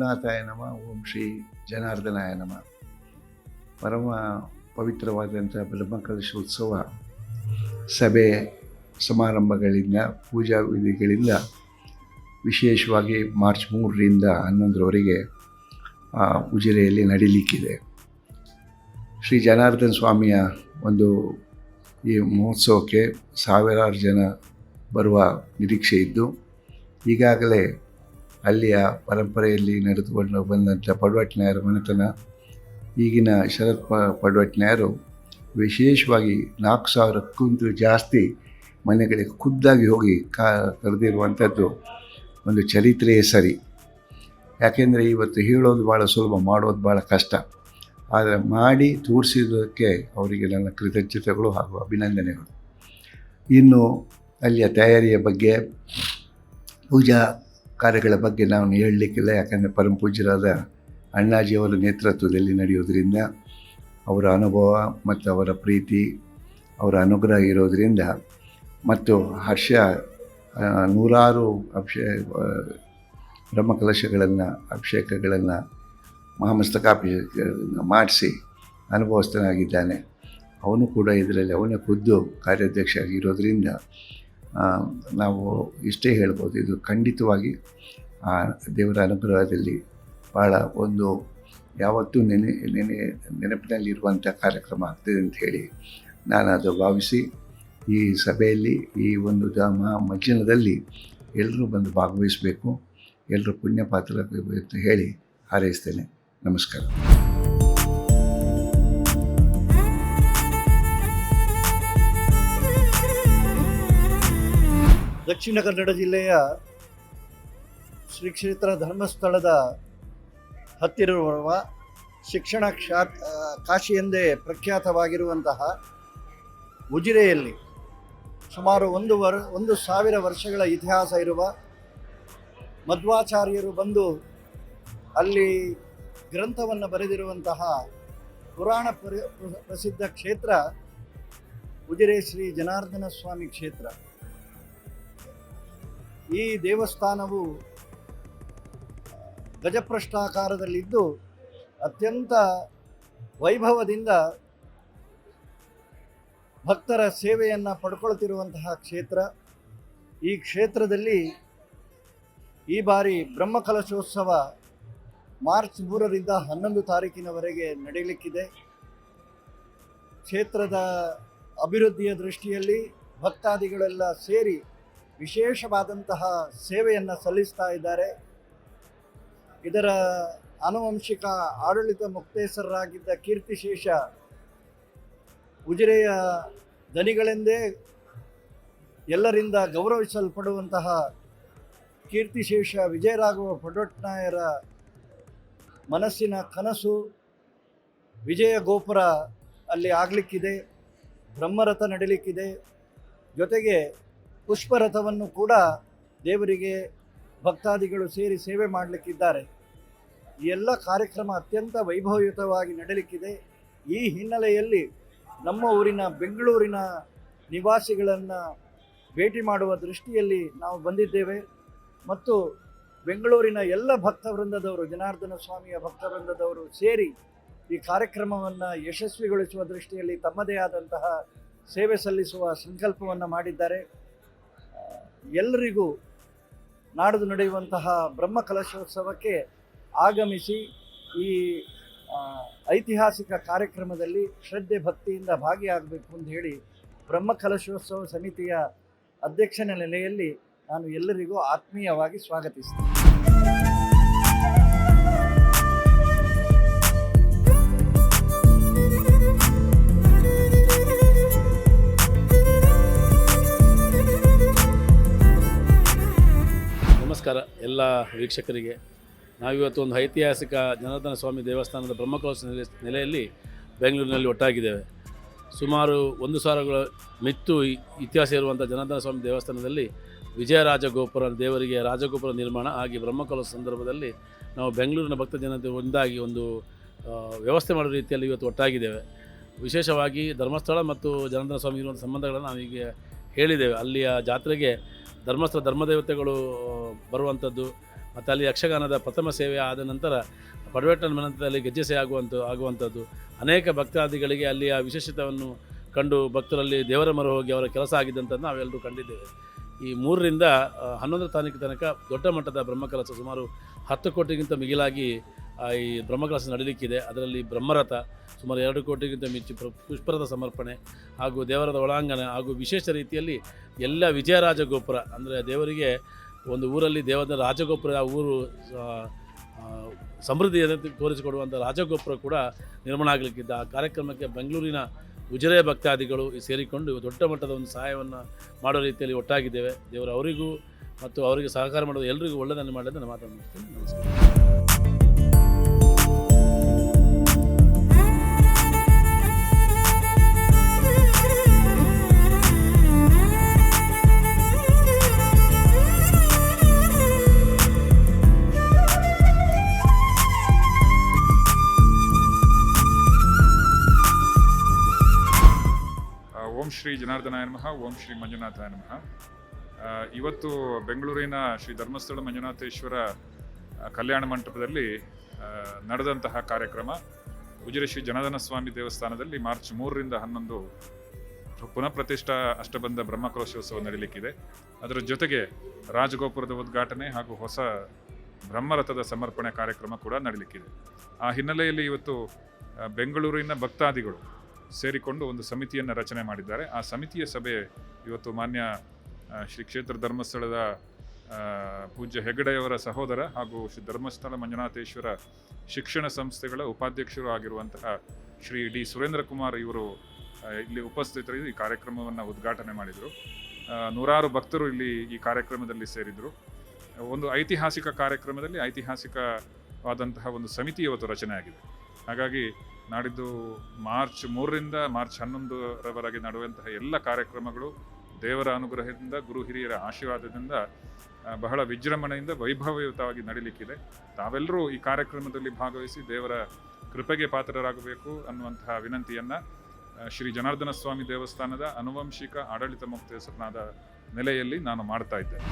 ಶ್ರೀನಾಥಾಯ ನಮಃ. ಓಂ ಶ್ರೀ ಜನಾರ್ದನಾಯ ನಮಃ. ಪರಮ ಪವಿತ್ರವಾದಂಥ ಬ್ರಹ್ಮಕಲಶೋತ್ಸವ ಸಭೆ ಸಮಾರಂಭಗಳಿಂದ ಪೂಜಾ ವಿಧಿಗಳಿಂದ ವಿಶೇಷವಾಗಿ ಮಾರ್ಚ್ 3ರಿಂದ 11ರವರೆಗೆ ಉಜಿರೆಯಲ್ಲಿ ನಡೀಲಿಕ್ಕಿದೆ. ಶ್ರೀ ಜನಾರ್ದನ ಸ್ವಾಮಿಯ ಒಂದು ಈ ಮಹೋತ್ಸವಕ್ಕೆ ಸಾವಿರಾರು ಜನ ಬರುವ ನಿರೀಕ್ಷೆ ಇದ್ದು, ಈಗಾಗಲೇ ಅಲ್ಲಿಯ ಪರಂಪರೆಯಲ್ಲಿ ನಡೆದುಕೊಂಡು ಬಂದಂಥ ಪಡ್ವಟ್ನಾಯರ ಮನೆತನ ಈಗಿನ ಶರತ್ ಪಡ್ವಟ್ನಾಯರು ವಿಶೇಷವಾಗಿ 4,000ಕ್ಕಿಂತ ಜಾಸ್ತಿ ಮನೆಗಳಿಗೆ ಖುದ್ದಾಗಿ ಹೋಗಿ ಕರೆದಿರುವಂಥದ್ದು ಒಂದು ಚರಿತ್ರೆಯೇ ಸರಿ. ಯಾಕೆಂದರೆ ಇವತ್ತು ಹೇಳೋದು ಭಾಳ ಸುಲಭ, ಮಾಡೋದು ಭಾಳ ಕಷ್ಟ. ಆದರೆ ಮಾಡಿ ತೋರಿಸಿದ್ದಕ್ಕೆ ಅವರಿಗೆ ನನ್ನ ಕೃತಜ್ಞತೆಗಳು ಹಾಗೂ ಅಭಿನಂದನೆಗಳು. ಇನ್ನು ಅಲ್ಲಿಯ ತಯಾರಿಯ ಬಗ್ಗೆ, ಪೂಜಾ ಕಾರ್ಯಗಳ ಬಗ್ಗೆ ನಾನು ಹೇಳಲಿಕ್ಕಿಲ್ಲ. ಯಾಕಂದರೆ ಪರಮ ಪೂಜ್ಯರಾದ ಅಣ್ಣಾಜಿಯವರ ನೇತೃತ್ವದಲ್ಲಿ ನಡೆಯೋದರಿಂದ, ಅವರ ಅನುಭವ ಮತ್ತು ಅವರ ಪ್ರೀತಿ, ಅವರ ಅನುಗ್ರಹ ಇರೋದರಿಂದ ಮತ್ತು ಹರ್ಷ ನೂರಾರು ಬ್ರಹ್ಮಕಲಶಗಳನ್ನು ಅಭಿಷೇಕಗಳನ್ನು ಮಹಾಮಸ್ತಕಾಭಿಷೇಕಗಳನ್ನು ಮಾಡಿಸಿ ಅನುಭವಸ್ಥನಾಗಿದ್ದಾನೆ. ಅವನು ಕೂಡ ಇದರಲ್ಲಿ ಅವನೇ ಖುದ್ದು ಕಾರ್ಯಾಧ್ಯಕ್ಷ ಆಗಿರೋದರಿಂದ ನಾವು ಇಷ್ಟೇ ಹೇಳ್ಬೋದು, ಇದು ಖಂಡಿತವಾಗಿ ದೇವರ ಅನುಗ್ರಹದಲ್ಲಿ ಭಾಳ ಒಂದು ಯಾವತ್ತೂ ನೆನಪಿನಲ್ಲಿರುವಂಥ ಕಾರ್ಯಕ್ರಮ ಆಗ್ತದೆ ಅಂತ ಹೇಳಿ ನಾನು ಅದು ಭಾವಿಸಿ, ಈ ಸಭೆಯಲ್ಲಿ ಈ ಒಂದು ಮಜ್ಜನದಲ್ಲಿ ಎಲ್ಲರೂ ಬಂದು ಭಾಗವಹಿಸಬೇಕು, ಎಲ್ಲರೂ ಪುಣ್ಯ ಪಾತ್ರರಾಗಬೇಕು ಅಂತ ಹೇಳಿ ಹಾರೈಸ್ತೇನೆ. ನಮಸ್ಕಾರ. ದಕ್ಷಿಣ ಕನ್ನಡ ಜಿಲ್ಲೆಯ ಶ್ರೀ ಕ್ಷೇತ್ರ ಧರ್ಮಸ್ಥಳದ ಹತ್ತಿರವಿರುವ ಶಿಕ್ಷಣ ಕಾಶಿ ಎಂದೇ ಪ್ರಖ್ಯಾತವಾಗಿರುವಂತಹ ಉಜಿರೆಯಲ್ಲಿ ಸುಮಾರು 1,000 ವರ್ಷಗಳ ಇತಿಹಾಸ ಇರುವ ಮಧ್ವಾಚಾರ್ಯರು ಬಂದು ಅಲ್ಲಿ ಗ್ರಂಥವನ್ನು ಬರೆದಿರುವಂತಹ ಪುರಾಣ ಪ್ರಸಿದ್ಧ ಕ್ಷೇತ್ರ ಉಜಿರೆ ಶ್ರೀ ಜನಾರ್ದನ ಸ್ವಾಮಿ ಕ್ಷೇತ್ರ. ಈ ದೇವಸ್ಥಾನವು ಗಜಪ್ರಷ್ಟಾಕಾರದಲ್ಲಿದ್ದು ಅತ್ಯಂತ ವೈಭವದಿಂದ ಭಕ್ತರ ಸೇವೆಯನ್ನು ಪಡ್ಕೊಳ್ತಿರುವಂತಹ ಕ್ಷೇತ್ರ. ಈ ಕ್ಷೇತ್ರದಲ್ಲಿ ಈ ಬಾರಿ ಬ್ರಹ್ಮಕಲಶೋತ್ಸವ ಮಾರ್ಚ್ 3ರಿಂದ 11 ತಾರೀಕಿನವರೆಗೆ ನಡೆಯಲಿಕ್ಕಿದೆ. ಕ್ಷೇತ್ರದ ಅಭಿವೃದ್ಧಿಯ ದೃಷ್ಟಿಯಲ್ಲಿ ಭಕ್ತಾದಿಗಳೆಲ್ಲ ಸೇರಿ ವಿಶೇಷವಾದಂತಹ ಸೇವೆಯನ್ನು ಸಲ್ಲಿಸ್ತಾ ಇದ್ದಾರೆ. ಇದರ ಆನುವಂಶಿಕ ಆಡಳಿತ ಮುಕ್ತೇಸರರಾಗಿದ್ದ ಕೀರ್ತಿಶೇಷ ಉಜಿರೆಯ ದನಿಗಳೆಂದೇ ಎಲ್ಲರಿಂದ ಗೌರವಿಸಲ್ಪಡುವಂತಹ ಕೀರ್ತಿಶೇಷ ವಿಜಯರಾಘವ ಪಡ್ವಟ್ನಾಯರ ಮನಸ್ಸಿನ ಕನಸು ವಿಜಯ ಗೋಪುರ ಅಲ್ಲಿ ಆಗಲಿಕ್ಕಿದೆ, ಬ್ರಹ್ಮರಥ ನಡೀಲಿಕ್ಕಿದೆ. ಜೊತೆಗೆ ಪುಷ್ಪರಥವನ್ನು ಕೂಡ ದೇವರಿಗೆ ಭಕ್ತಾದಿಗಳು ಸೇರಿ ಸೇವೆ ಮಾಡಲಿಕ್ಕಿದ್ದಾರೆ. ಈ ಎಲ್ಲ ಕಾರ್ಯಕ್ರಮ ಅತ್ಯಂತ ವೈಭವಯುತವಾಗಿ ನಡೀಲಿಕ್ಕಿದೆ. ಈ ಹಿನ್ನೆಲೆಯಲ್ಲಿ ನಮ್ಮ ಊರಿನ ಬೆಂಗಳೂರಿನ ನಿವಾಸಿಗಳನ್ನು ಭೇಟಿ ಮಾಡುವ ದೃಷ್ಟಿಯಲ್ಲಿ ನಾವು ಬಂದಿದ್ದೇವೆ ಮತ್ತು ಬೆಂಗಳೂರಿನ ಎಲ್ಲ ಭಕ್ತವೃಂದದವರು, ಜನಾರ್ದನ ಸ್ವಾಮಿಯ ಭಕ್ತವೃಂದದವರು ಸೇರಿ ಈ ಕಾರ್ಯಕ್ರಮವನ್ನು ಯಶಸ್ವಿಗೊಳಿಸುವ ದೃಷ್ಟಿಯಲ್ಲಿ ತಮ್ಮದೇ ಆದಂತಹ ಸೇವೆ ಸಲ್ಲಿಸುವ ಸಂಕಲ್ಪವನ್ನು ಮಾಡಿದ್ದಾರೆ. ಎಲ್ಲರಿಗೂ ನಾಡಿದು ನಡೆಯುವಂತಹ ಬ್ರಹ್ಮಕಲಶೋತ್ಸವಕ್ಕೆ ಆಗಮಿಸಿ ಈ ಐತಿಹಾಸಿಕ ಕಾರ್ಯಕ್ರಮದಲ್ಲಿ ಶ್ರದ್ಧೆ ಭಕ್ತಿಯಿಂದ ಭಾಗಿಯಾಗಬೇಕು ಅಂತ ಹೇಳಿ ಬ್ರಹ್ಮಕಲಶೋತ್ಸವ ಸಮಿತಿಯ ಅಧ್ಯಕ್ಷನ ನೆಲೆಯಲ್ಲಿ ನಾನು ಎಲ್ಲರಿಗೂ ಆತ್ಮೀಯವಾಗಿ ಸ್ವಾಗತಿಸ್ತೇನೆ. ನಮಸ್ಕಾರ ಎಲ್ಲ ವೀಕ್ಷಕರಿಗೆ. ನಾವಿವತ್ತು ಒಂದು ಐತಿಹಾಸಿಕ ಜನಾರ್ದನ ಸ್ವಾಮಿ ದೇವಸ್ಥಾನದ ಬ್ರಹ್ಮಕಲಶ ನೆಲೆಯಲ್ಲಿ ಬೆಂಗಳೂರಿನಲ್ಲಿ ಒಟ್ಟಾಗಿದ್ದೇವೆ. ಸುಮಾರು 1,000ಗಳ ಮಿತ್ತು ಇತಿಹಾಸ ಇರುವಂಥ ಜನಾರ್ದನ ಸ್ವಾಮಿ ದೇವಸ್ಥಾನದಲ್ಲಿ ವಿಜಯರಾಜಗೋಪುರ ದೇವರಿಗೆ ರಾಜಗೋಪುರ ನಿರ್ಮಾಣ ಆಗಿ ಬ್ರಹ್ಮಕಲಶ ಸಂದರ್ಭದಲ್ಲಿ ನಾವು ಬೆಂಗಳೂರಿನ ಭಕ್ತ ಜನತೆ ಒಂದಾಗಿ ಒಂದು ವ್ಯವಸ್ಥೆ ಮಾಡೋ ರೀತಿಯಲ್ಲಿ ಇವತ್ತು ಒಟ್ಟಾಗಿದ್ದೇವೆ. ವಿಶೇಷವಾಗಿ ಧರ್ಮಸ್ಥಳ ಮತ್ತು ಜನಾರ್ದನ ಸ್ವಾಮಿ ಇರುವಂಥ ಸಂಬಂಧಗಳನ್ನು ನಾವೀಗ ಹೇಳಿದ್ದೇವೆ. ಅಲ್ಲಿಯ ಜಾತ್ರೆಗೆ ಧರ್ಮಸ್ಥಳ ಧರ್ಮದೇವತೆಗಳು ಬರುವಂಥದ್ದು ಮತ್ತು ಅಲ್ಲಿ ಯಕ್ಷಗಾನದ ಪ್ರಥಮ ಸೇವೆ ಆದ ನಂತರ ಪಡವೇಟನ ಮನಂತದಲ್ಲಿ ಗೆಜ್ಜೆ ಸೇವೆ ಆಗುವಂಥದ್ದು ಅನೇಕ ಭಕ್ತಾದಿಗಳಿಗೆ ಅಲ್ಲಿಯ ವಿಶೇಷತೆಯನ್ನು ಕಂಡು ಭಕ್ತರಲ್ಲಿ ದೇವರ ಮೊರೆ ಹೋಗಿ ಅವರ ಕೆಲಸ ಆಗಿದ್ದಂಥದ್ದು ನಾವೆಲ್ಲರೂ ಕಂಡಿದ್ದೇವೆ. ಈ 3ರಿಂದ 11 ತಾರೀಕು ತನಕ ದೊಡ್ಡ ಮಟ್ಟದ ಬ್ರಹ್ಮಕಲಶ ಸುಮಾರು 10 ಕೋಟಿಗಿಂತ ಮಿಗಿಲಾಗಿ ಈ ಬ್ರಹ್ಮಕಲಶ ನಡೀಲಿಕ್ಕಿದೆ. ಅದರಲ್ಲಿ ಬ್ರಹ್ಮರಥ ಸುಮಾರು 2 ಕೋಟಿಗಿಂತ ಮಿಂಚಿ ಪುಷ್ಪರಥ ಸಮರ್ಪಣೆ ಹಾಗೂ ದೇವರದ ಒಳಾಂಗಣ ಹಾಗೂ ವಿಶೇಷ ರೀತಿಯಲ್ಲಿ ಎಲ್ಲ ವಿಜಯರಾಜ ಗೋಪುರ ಅಂದರೆ ದೇವರಿಗೆ ಒಂದು ಊರಲ್ಲಿ ದೇವರ ರಾಜಗೋಪುರ ಊರು ಸಮೃದ್ಧಿಯನ್ನು ತೋರಿಸಿಕೊಡುವಂಥ ರಾಜಗೋಪುರ ಕೂಡ ನಿರ್ಮಾಣ ಆಗಲಿಕ್ಕಿದ್ದ. ಆ ಕಾರ್ಯಕ್ರಮಕ್ಕೆ ಬೆಂಗಳೂರಿನ ಉಜಿರೆ ಭಕ್ತಾದಿಗಳು ಸೇರಿಕೊಂಡು ದೊಡ್ಡ ಮಟ್ಟದ ಒಂದು ಸಹಾಯವನ್ನು ಮಾಡೋ ರೀತಿಯಲ್ಲಿ ಒಟ್ಟಾಗಿದ್ದೇವೆ. ದೇವರು ಅವರಿಗೂ ಮತ್ತು ಅವರಿಗೆ ಸಹಕಾರ ಮಾಡೋದು ಎಲ್ಲರಿಗೂ ಒಳ್ಳೆಯದನ್ನು ಮಾಡಿದ ಮಾತನಾಡ್ತೀನಿ. ನಮಸ್ಕಾರ. ಓಂ ಶ್ರೀ ಜನಾರ್ದನಾಯ ನಮಃ. ಓಂ ಶ್ರೀ ಮಂಜುನಾಥಾಯ ನಮಃ. ಇವತ್ತು ಬೆಂಗಳೂರಿನ ಶ್ರೀ ಧರ್ಮಸ್ಥಳ ಮಂಜುನಾಥೇಶ್ವರ ಕಲ್ಯಾಣ ಮಂಟಪದಲ್ಲಿ ನಡೆದಂತಹ ಕಾರ್ಯಕ್ರಮ ಉಜಿರೆ ಶ್ರೀ ಜನಾರ್ದನ ಸ್ವಾಮಿ ದೇವಸ್ಥಾನದಲ್ಲಿ ಮಾರ್ಚ್ 3ರಿಂದ 11 ಪುನಃ ಪ್ರತಿಷ್ಠಾ ಅಷ್ಟಬಂಧ ಬ್ರಹ್ಮಕಲಶೋತ್ಸವ ನಡೀಲಿಕ್ಕಿದೆ. ಅದರ ಜೊತೆಗೆ ರಾಜಗೋಪುರದ ಉದ್ಘಾಟನೆ ಹಾಗೂ ಹೊಸ ಬ್ರಹ್ಮರಥದ ಸಮರ್ಪಣೆ ಕಾರ್ಯಕ್ರಮ ಕೂಡ ನಡೀಲಿಕ್ಕಿದೆ. ಆ ಹಿನ್ನೆಲೆಯಲ್ಲಿ ಇವತ್ತು ಬೆಂಗಳೂರಿನ ಭಕ್ತಾದಿಗಳು ಸೇರಿಕೊಂಡು ಒಂದು ಸಮಿತಿಯನ್ನು ರಚನೆ ಮಾಡಿದ್ದಾರೆ. ಆ ಸಮಿತಿಯ ಸಭೆ ಇವತ್ತು ಮಾನ್ಯ ಶ್ರೀ ಕ್ಷೇತ್ರ ಧರ್ಮಸ್ಥಳದ ಪೂಜ್ಯ ಹೆಗಡೆಯವರ ಸಹೋದರ ಹಾಗೂ ಶ್ರೀ ಧರ್ಮಸ್ಥಳ ಮಂಜುನಾಥೇಶ್ವರ ಶಿಕ್ಷಣ ಸಂಸ್ಥೆಗಳ ಉಪಾಧ್ಯಕ್ಷರು ಆಗಿರುವಂತಹ ಶ್ರೀ ಡಿ ಸುರೇಂದ್ರ ಕುಮಾರ್ ಇವರು ಇಲ್ಲಿ ಉಪಸ್ಥಿತರಿದ್ದು ಈ ಕಾರ್ಯಕ್ರಮವನ್ನು ಉದ್ಘಾಟನೆ ಮಾಡಿದರು. ನೂರಾರು ಭಕ್ತರು ಇಲ್ಲಿ ಈ ಕಾರ್ಯಕ್ರಮದಲ್ಲಿ ಸೇರಿದರು. ಒಂದು ಐತಿಹಾಸಿಕ ಕಾರ್ಯಕ್ರಮದಲ್ಲಿ ಐತಿಹಾಸಿಕವಾದಂತಹ ಒಂದು ಸಮಿತಿ ಇವತ್ತು ರಚನೆ ಆಗಿದೆ. ಹಾಗಾಗಿ ನಾಡಿದ್ದು ಮಾರ್ಚ್ 3ರಿಂದ ಮಾರ್ಚ್ 11ರವರೆಗೆ ನಡೆಯುವಂತಹ ಎಲ್ಲ ಕಾರ್ಯಕ್ರಮಗಳು ದೇವರ ಅನುಗ್ರಹದಿಂದ ಗುರು ಹಿರಿಯರ ಆಶೀರ್ವಾದದಿಂದ ಬಹಳ ವಿಜೃಂಭಣೆಯಿಂದ ವೈಭವಯುತವಾಗಿ ನಡೀಲಿಕ್ಕಿದೆ. ತಾವೆಲ್ಲರೂ ಈ ಕಾರ್ಯಕ್ರಮದಲ್ಲಿ ಭಾಗವಹಿಸಿ ದೇವರ ಕೃಪೆಗೆ ಪಾತ್ರರಾಗಬೇಕು ಅನ್ನುವಂತಹ ವಿನಂತಿಯನ್ನು ಶ್ರೀ ಜನಾರ್ದನ ಸ್ವಾಮಿ ದೇವಸ್ಥಾನದ ಆನುವಂಶಿಕ ಆಡಳಿತ ಮುಕ್ತೇಸರನಾದ ನೆಲೆಯಲ್ಲಿ ನಾನು ಮಾಡ್ತಾ ಇದ್ದೇನೆ.